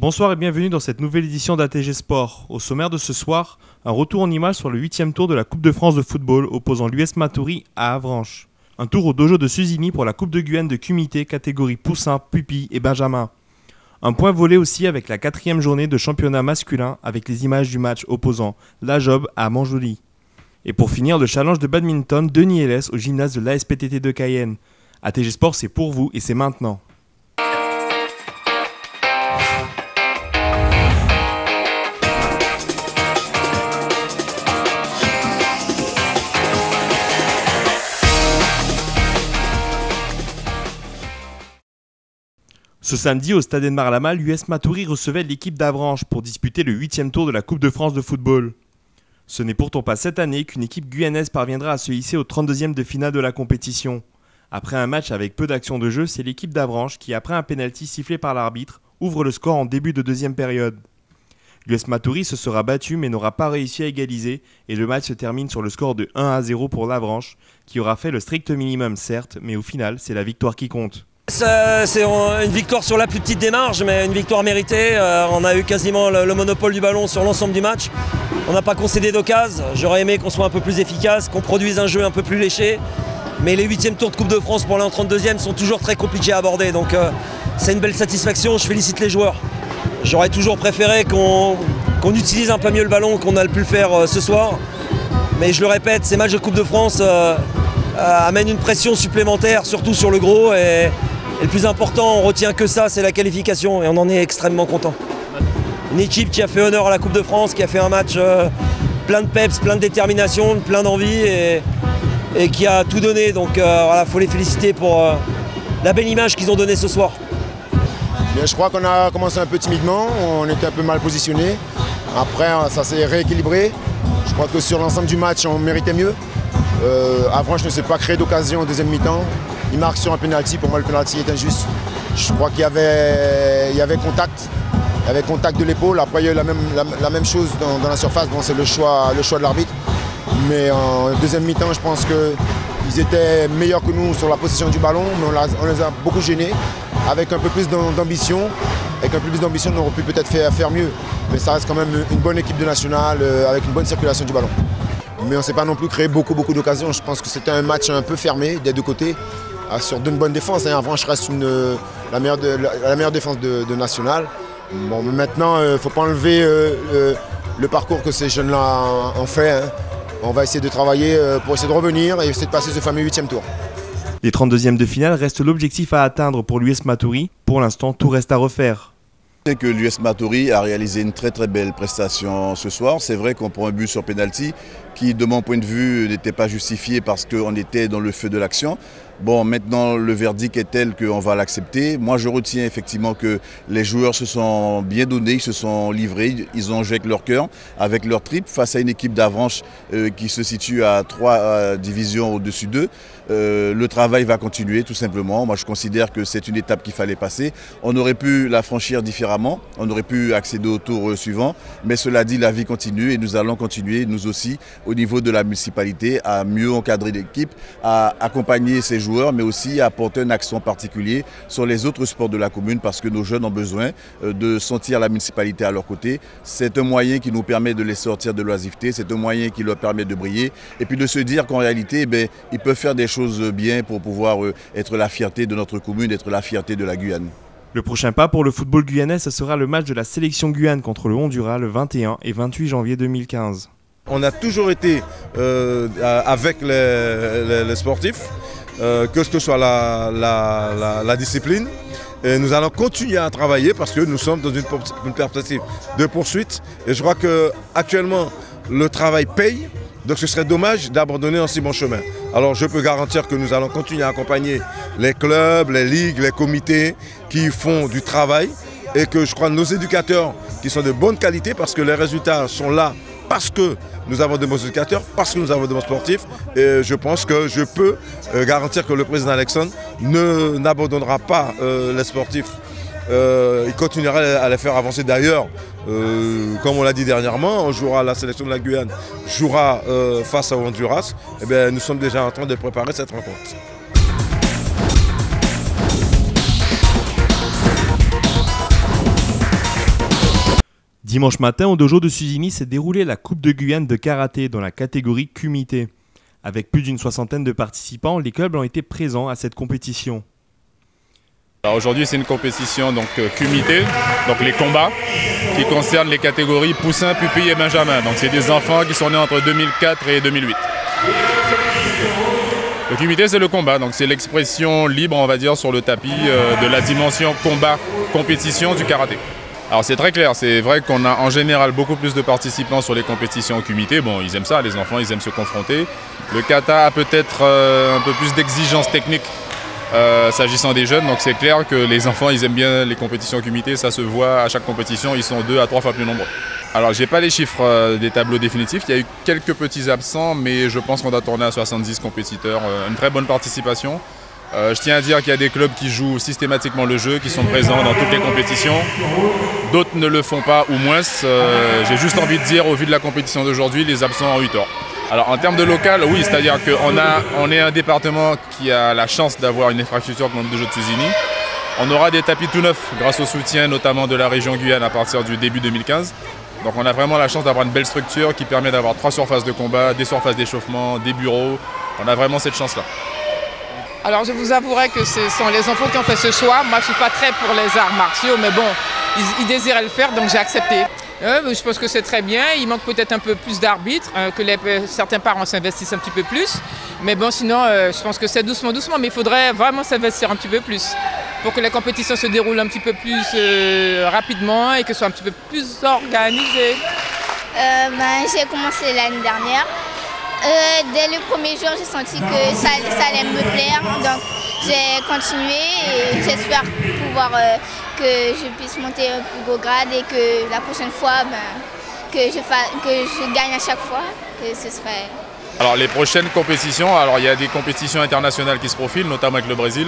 Bonsoir et bienvenue dans cette nouvelle édition d'ATG Sport. Au sommaire de ce soir, un retour en images sur le 8e tour de la Coupe de France de football opposant l'US Matoury à Avranches. Un tour au dojo de Suzini pour la Coupe de Guyane de Kumité catégorie Poussin, Pupille et Benjamin. Un point volé aussi avec la 4e journée de championnat masculin avec les images du match opposant La Job à Manjoli. Et pour finir, le challenge de badminton Denis Hélès au gymnase de l'ASPTT de Cayenne. ATG Sport, c'est pour vous et c'est maintenant. Ce samedi, au Stade Edmar-Lama, l'US Matoury recevait l'équipe d'Avranches pour disputer le 8e tour de la Coupe de France de football. Ce n'est pourtant pas cette année qu'une équipe guyanaise parviendra à se hisser au 32e de finale de la compétition. Après un match avec peu d'action de jeu, c'est l'équipe d'Avranches qui, après un pénalty sifflé par l'arbitre, ouvre le score en début de deuxième période. L'US Matoury se sera battu mais n'aura pas réussi à égaliser et le match se termine sur le score de 1-0 pour l'Avranches, qui aura fait le strict minimum certes, mais au final, c'est la victoire qui compte. C'est une victoire sur la plus petite des marges, mais une victoire méritée. On a eu quasiment le monopole du ballon sur l'ensemble du match. On n'a pas concédé d'occasion. J'aurais aimé qu'on soit un peu plus efficace, qu'on produise un jeu un peu plus léché. Mais les 8e tours de Coupe de France pour aller en 32e sont toujours très compliqués à aborder. Donc c'est une belle satisfaction, je félicite les joueurs. J'aurais toujours préféré qu'on utilise un peu mieux le ballon qu'on a pu le faire ce soir. Mais je le répète, ces matchs de Coupe de France amènent une pression supplémentaire, surtout sur le gros. Et le plus important, on retient que ça, c'est la qualification et on en est extrêmement content. Une équipe qui a fait honneur à la Coupe de France, qui a fait un match plein de peps, plein de détermination, plein d'envie et qui a tout donné. Donc voilà, faut les féliciter pour la belle image qu'ils ont donnée ce soir. Bien, je crois qu'on a commencé un peu timidement, on était un peu mal positionné. Après, ça s'est rééquilibré. Je crois que sur l'ensemble du match, on méritait mieux. Avranches ne s'est pas créé d'occasion en deuxième mi-temps. Il marque sur un penalty. Pour moi, le penalty est injuste. Je crois qu'il y avait contact. Il y avait contact de l'épaule. Après, il y a eu la même chose dans la surface. Bon, c'est le choix de l'arbitre. Mais en deuxième mi-temps, je pense qu'ils étaient meilleurs que nous sur la possession du ballon. Mais on les a beaucoup gênés. Avec un peu plus d'ambition. Avec un peu plus d'ambition, on aurait pu peut-être faire mieux. Mais ça reste quand même une bonne équipe de nationale avec une bonne circulation du ballon. Mais on ne s'est pas non plus créé beaucoup d'occasions. Je pense que c'était un match un peu fermé des deux côtés, sur d'une bonne défense. Avranches reste la meilleure défense de nationale. Bon, mais maintenant, il ne faut pas enlever le parcours que ces jeunes-là ont fait. On va essayer de travailler pour essayer de revenir et essayer de passer ce fameux 8e tour. Les 32e de finale restent l'objectif à atteindre pour l'US Matoury. Pour l'instant, tout reste à refaire. C'est que l'US Matoury a réalisé une très belle prestation ce soir. C'est vrai qu'on prend un but sur penalty qui, de mon point de vue, n'était pas justifié parce qu'on était dans le feu de l'action. Bon, maintenant, le verdict est tel qu'on va l'accepter. Moi, je retiens effectivement que les joueurs se sont bien donnés, ils se sont livrés, ils ont joué avec leur cœur, avec leur tripes, face à une équipe d'Avranches qui se situe à 3 divisions au-dessus d'eux. Le travail va continuer, tout simplement. Moi, je considère que c'est une étape qu'il fallait passer. On aurait pu la franchir différemment, on aurait pu accéder au tour suivant. Mais cela dit, la vie continue et nous allons continuer, nous aussi, au niveau de la municipalité, à mieux encadrer l'équipe, à accompagner ces joueurs, mais aussi à apporter un accent particulier sur les autres sports de la commune parce que nos jeunes ont besoin de sentir la municipalité à leur côté. C'est un moyen qui nous permet de les sortir de l'oisiveté, c'est un moyen qui leur permet de briller et puis de se dire qu'en réalité, ils peuvent faire des choses bien pour pouvoir être la fierté de notre commune, être la fierté de la Guyane. Le prochain pas pour le football guyanais, ce sera le match de la sélection Guyane contre le Honduras le 21 et 28 janvier 2015. On a toujours été avec les sportifs, que ce soit la discipline. Et nous allons continuer à travailler parce que nous sommes dans une perspective de poursuite. Et je crois qu'actuellement, le travail paye. Donc ce serait dommage d'abandonner un si bon chemin. Alors je peux garantir que nous allons continuer à accompagner les clubs, les ligues, les comités qui font du travail. Et que je crois nos éducateurs qui sont de bonne qualité parce que les résultats sont là. Parce que nous avons de bons éducateurs, parce que nous avons de bons sportifs. Et je pense que je peux garantir que le président Alexandre n'abandonnera pas les sportifs. Il continuera à les faire avancer. D'ailleurs, comme on l'a dit dernièrement, on jouera, la sélection de la Guyane jouera face à Honduras. Eh bien, nous sommes déjà en train de préparer cette rencontre. Dimanche matin, au dojo de Suzini s'est déroulée la Coupe de Guyane de karaté dans la catégorie Kumité. Avec plus d'une soixantaine de participants, les clubs ont été présents à cette compétition. Aujourd'hui, c'est une compétition donc Kumité, donc les combats, qui concernent les catégories poussins, pupilles et benjamins. Donc c'est des enfants qui sont nés entre 2004 et 2008. Le Kumité, c'est le combat, donc c'est l'expression libre, on va dire, sur le tapis de la dimension combat-compétition du karaté. Alors c'est très clair, c'est vrai qu'on a en général beaucoup plus de participants sur les compétitions Kumité. Bon, ils aiment ça, les enfants, ils aiment se confronter. Le kata a peut-être un peu plus d'exigences techniques s'agissant des jeunes, donc c'est clair que les enfants, ils aiment bien les compétitions Kumité, ça se voit à chaque compétition, ils sont 2 à 3 fois plus nombreux. Alors j'ai pas les chiffres des tableaux définitifs, il y a eu quelques petits absents, mais je pense qu'on doit tourner à 70 compétiteurs, une très bonne participation. Je tiens à dire qu'il y a des clubs qui jouent systématiquement le jeu, qui sont présents dans toutes les compétitions. D'autres ne le font pas ou moins. J'ai juste envie de dire, au vu de la compétition d'aujourd'hui, les absents ont eu tort. Alors en termes de local, oui, c'est-à-dire qu'on est un département qui a la chance d'avoir une infrastructure comme le dojo de Suzini. On aura des tapis tout neufs grâce au soutien notamment de la région Guyane à partir du début 2015. Donc on a vraiment la chance d'avoir une belle structure qui permet d'avoir 3 surfaces de combat, des surfaces d'échauffement, des bureaux. On a vraiment cette chance-là. Alors je vous avouerai que ce sont les enfants qui ont fait ce choix. Moi je ne suis pas très pour les arts martiaux, mais bon, ils désiraient le faire, donc j'ai accepté. Je pense que c'est très bien. Il manque peut-être un peu plus d'arbitres, que certains parents s'investissent un petit peu plus. Mais bon, sinon, je pense que c'est doucement, mais il faudrait vraiment s'investir un petit peu plus pour que les compétitions se déroulent un petit peu plus rapidement et que ce soit un petit peu plus organisé. J'ai commencé l'année dernière. Dès le premier jour, j'ai senti que ça allait me plaire. Donc j'ai continué et j'espère pouvoir que je puisse monter un plus beau grade et que la prochaine fois, que je gagne à chaque fois, que ce serait... Alors les prochaines compétitions, alors il y a des compétitions internationales qui se profilent, notamment avec le Brésil.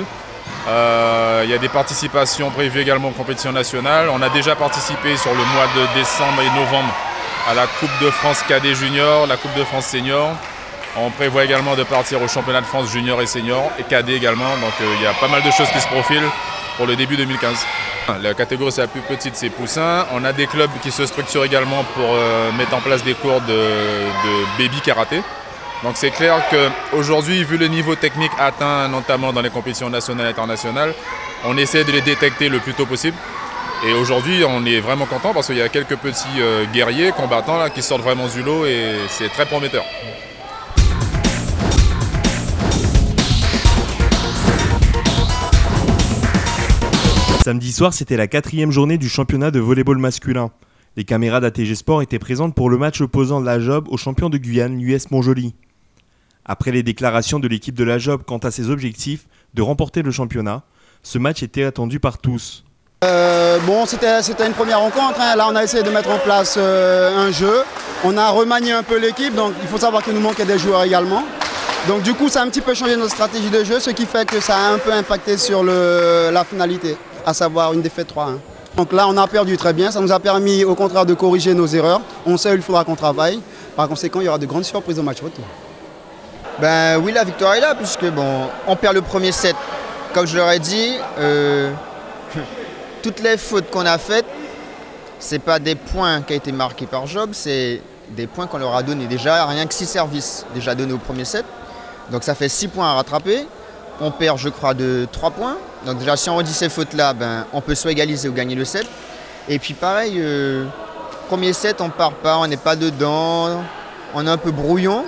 Il y a des participations prévues également aux compétitions nationales. On a déjà participé sur le mois de décembre et novembre à la Coupe de France Cadet Junior, la Coupe de France Senior. On prévoit également de partir au championnat de France Junior et Senior et Cadet également. Donc il y a pas mal de choses qui se profilent pour le début 2015. La catégorie c'est la plus petite, c'est Poussin. On a des clubs qui se structurent également pour mettre en place des cours de baby karaté. Donc c'est clair qu'aujourd'hui, vu le niveau technique atteint, notamment dans les compétitions nationales et internationales, on essaie de les détecter le plus tôt possible. Et aujourd'hui, on est vraiment content parce qu'il y a quelques petits guerriers, combattants là, qui sortent vraiment du lot et c'est très prometteur. Samedi soir, c'était la 4e journée du championnat de volley-ball masculin. Les caméras d'ATG Sport étaient présentes pour le match opposant la Job au champion de Guyane, l'US Montjoly. Après les déclarations de l'équipe de la Job quant à ses objectifs de remporter le championnat, ce match était attendu par tous. C'était une première rencontre. Là, on a essayé de mettre en place un jeu. On a remanié un peu l'équipe, donc il faut savoir qu'il nous manquait des joueurs également. Donc du coup, ça a un petit peu changé notre stratégie de jeu, ce qui fait que ça a un peu impacté sur la finalité, à savoir une défaite 3-1. Donc là, on a perdu très bien. Ça nous a permis, au contraire, de corriger nos erreurs. On sait où il faudra qu'on travaille. Par conséquent, il y aura de grandes surprises au match retour. Oui, la victoire est là, puisque on perd le premier set. Comme je leur ai dit, toutes les fautes qu'on a faites, ce n'est pas des points qui ont été marqués par Job, c'est des points qu'on leur a donnés. Déjà, rien que 6 services déjà donnés au premier set. Donc ça fait 6 points à rattraper. On perd, je crois, de 3 points. Donc déjà, si on redit ces fautes-là, on peut soit égaliser ou gagner le set. Et puis pareil, premier set, on ne part pas, on n'est pas dedans, on est un peu brouillon.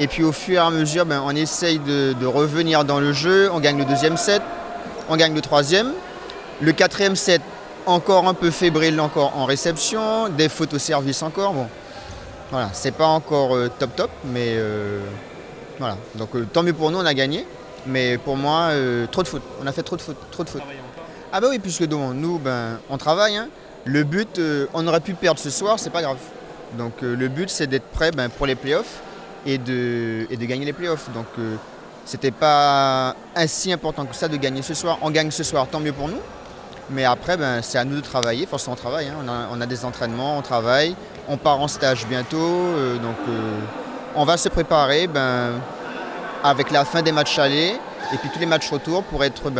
Et puis au fur et à mesure, on essaye de revenir dans le jeu. On gagne le 2e set, on gagne le 3e. Le 4e set, encore un peu fébrile encore en réception, des fautes au service encore. Bon, voilà, c'est pas encore top, mais voilà. Donc tant mieux pour nous, on a gagné. Mais pour moi, trop de fautes. On a fait trop de fautes. Ah bah oui, puisque nous, on travaille. Hein. Le but, on aurait pu perdre ce soir, c'est pas grave. Donc le but, c'est d'être prêt pour les playoffs et de gagner les playoffs. Donc c'était pas ainsi important que ça de gagner ce soir. On gagne ce soir, tant mieux pour nous. Mais après, c'est à nous de travailler. Forcément, on travaille. Hein. On a des entraînements, on travaille. On part en stage bientôt. Donc on va se préparer avec la fin des matchs allés et puis tous les matchs retour pour être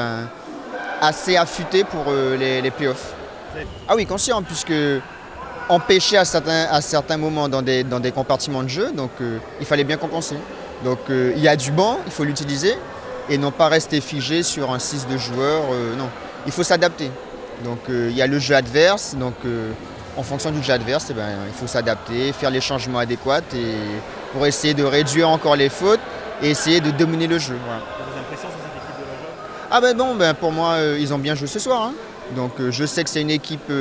assez affûté pour les playoffs. Ah oui, conscient, puisque empêchés à certains moments dans des compartiments de jeu, donc il fallait bien compenser. Donc il y a du banc, il faut l'utiliser et non pas rester figé sur un 6 de joueurs, non, il faut s'adapter. Donc il y a le jeu adverse, donc en fonction du jeu adverse, il faut s'adapter, faire les changements adéquats pour essayer de réduire encore les fautes et essayer de dominer le jeu. Voilà. Vos impressions sur cette équipe de la Pour moi, ils ont bien joué ce soir. Hein. Donc je sais que c'est une équipe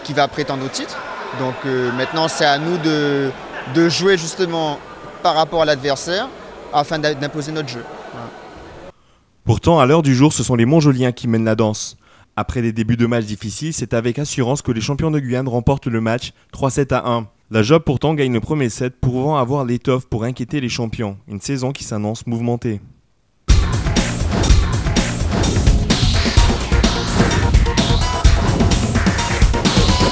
qui va prétendre au titre. Donc maintenant, c'est à nous de jouer justement par rapport à l'adversaire afin d'imposer notre jeu. Voilà. Pourtant, à l'heure du jour, ce sont les Montjoliens qui mènent la danse. Après des débuts de match difficiles, c'est avec assurance que les champions de Guyane remportent le match 3-7-1. La Job pourtant gagne le premier set, pouvant avoir l'étoffe pour inquiéter les champions. Une saison qui s'annonce mouvementée.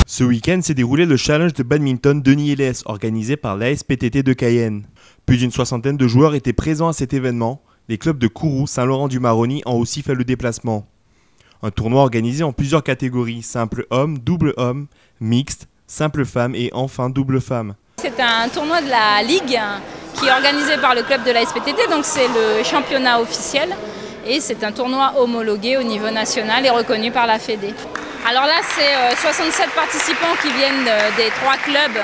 Ce week-end s'est déroulé le challenge de badminton Denis Hélès organisé par l'ASPTT de Cayenne. Plus d'une soixantaine de joueurs étaient présents à cet événement. Les clubs de Kourou, Saint-Laurent-du-Maroni ont aussi fait le déplacement. Un tournoi organisé en plusieurs catégories, simple homme, double homme, mixte, simple femme et enfin double femme. C'est un tournoi de la Ligue qui est organisé par le club de la SPTT, donc c'est le championnat officiel et c'est un tournoi homologué au niveau national et reconnu par la Fédé. Alors là, c'est 67 participants qui viennent des 3 clubs,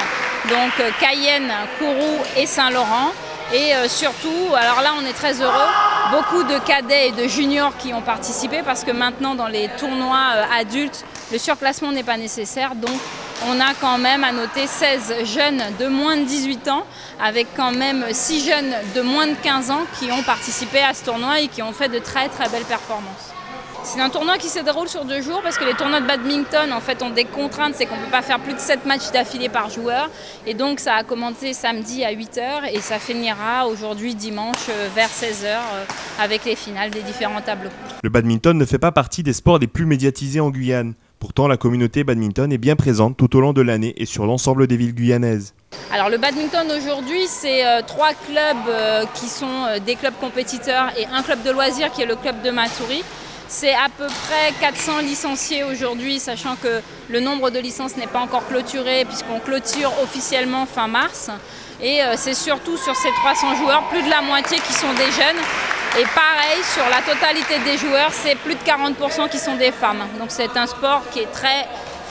donc Cayenne, Kourou et Saint-Laurent. Et surtout, alors là on est très heureux, beaucoup de cadets et de juniors qui ont participé parce que maintenant dans les tournois adultes, le surclassement n'est pas nécessaire. Donc on a quand même à noter 16 jeunes de moins de 18 ans avec quand même 6 jeunes de moins de 15 ans qui ont participé à ce tournoi et qui ont fait de très très belles performances. C'est un tournoi qui se déroule sur 2 jours parce que les tournois de badminton en fait ont des contraintes, c'est qu'on ne peut pas faire plus de 7 matchs d'affilée par joueur. Et donc ça a commencé samedi à 8h et ça finira aujourd'hui dimanche vers 16h avec les finales des différents tableaux. Le badminton ne fait pas partie des sports les plus médiatisés en Guyane. Pourtant la communauté badminton est bien présente tout au long de l'année et sur l'ensemble des villes guyanaises. Alors le badminton aujourd'hui c'est 3 clubs qui sont des clubs compétiteurs et un club de loisirs qui est le club de Matoury. C'est à peu près 400 licenciés aujourd'hui, sachant que le nombre de licences n'est pas encore clôturé puisqu'on clôture officiellement fin mars. Et c'est surtout sur ces 300 joueurs, plus de la moitié qui sont des jeunes. Et pareil, sur la totalité des joueurs, c'est plus de 40% qui sont des femmes. Donc c'est un sport qui est très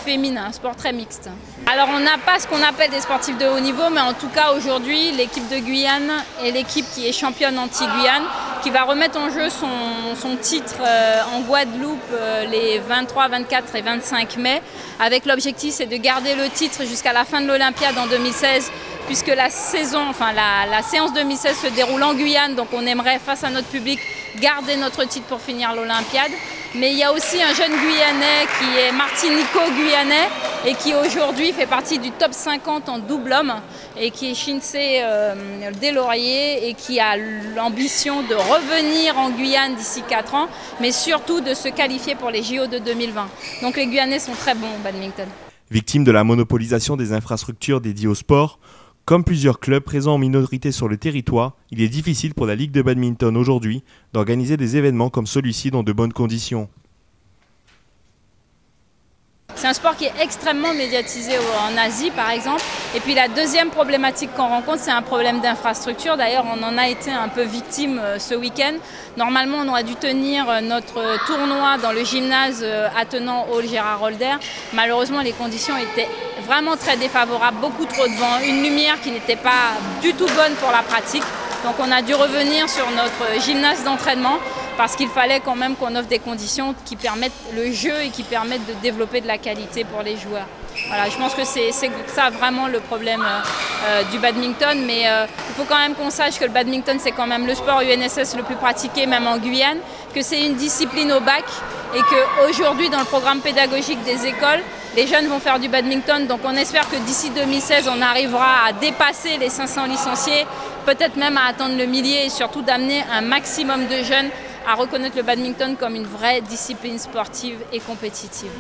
féminin, un sport très mixte. Alors on n'a pas ce qu'on appelle des sportifs de haut niveau, mais en tout cas aujourd'hui, l'équipe de Guyane est l'équipe qui est championne anti-Guyane, qui va remettre en jeu son titre en Guadeloupe les 23, 24 et 25 mai. Avec l'objectif, c'est de garder le titre jusqu'à la fin de l'Olympiade en 2016, puisque la séance 2016 se déroule en Guyane, donc on aimerait, face à notre public, garder notre titre pour finir l'Olympiade. Mais il y a aussi un jeune Guyanais qui est martinico-guyanais et qui aujourd'hui fait partie du top 50 en double homme et qui est Shinsei Deslauriers et qui a l'ambition de revenir en Guyane d'ici 4 ans, mais surtout de se qualifier pour les JO de 2020. Donc les Guyanais sont très bons au badminton. Victime de la monopolisation des infrastructures dédiées au sport, comme plusieurs clubs présents en minorité sur le territoire, il est difficile pour la Ligue de badminton aujourd'hui d'organiser des événements comme celui-ci dans de bonnes conditions. C'est un sport qui est extrêmement médiatisé en Asie par exemple. Et puis la deuxième problématique qu'on rencontre, c'est un problème d'infrastructure. D'ailleurs, on en a été un peu victime ce week-end. Normalement, on aurait dû tenir notre tournoi dans le gymnase attenant Hall Gérard Holder. Malheureusement, les conditions étaient vraiment très défavorables. Beaucoup trop de vent, une lumière qui n'était pas du tout bonne pour la pratique. Donc on a dû revenir sur notre gymnase d'entraînement parce qu'il fallait quand même qu'on offre des conditions qui permettent le jeu et qui permettent de développer de la qualité pour les joueurs. Voilà, je pense que c'est ça vraiment le problème du badminton, mais il faut quand même qu'on sache que le badminton c'est quand même le sport UNSS le plus pratiqué même en Guyane, que c'est une discipline au bac et qu'aujourd'hui dans le programme pédagogique des écoles, les jeunes vont faire du badminton, donc on espère que d'ici 2016 on arrivera à dépasser les 500 licenciés, peut-être même à atteindre le millier et surtout d'amener un maximum de jeunes à reconnaître le badminton comme une vraie discipline sportive et compétitive.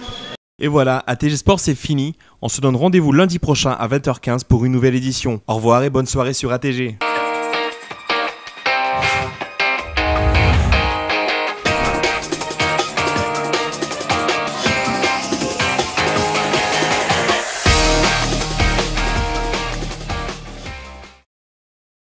Et voilà, ATG Sport c'est fini. On se donne rendez-vous lundi prochain à 20h15 pour une nouvelle édition. Au revoir et bonne soirée sur ATG.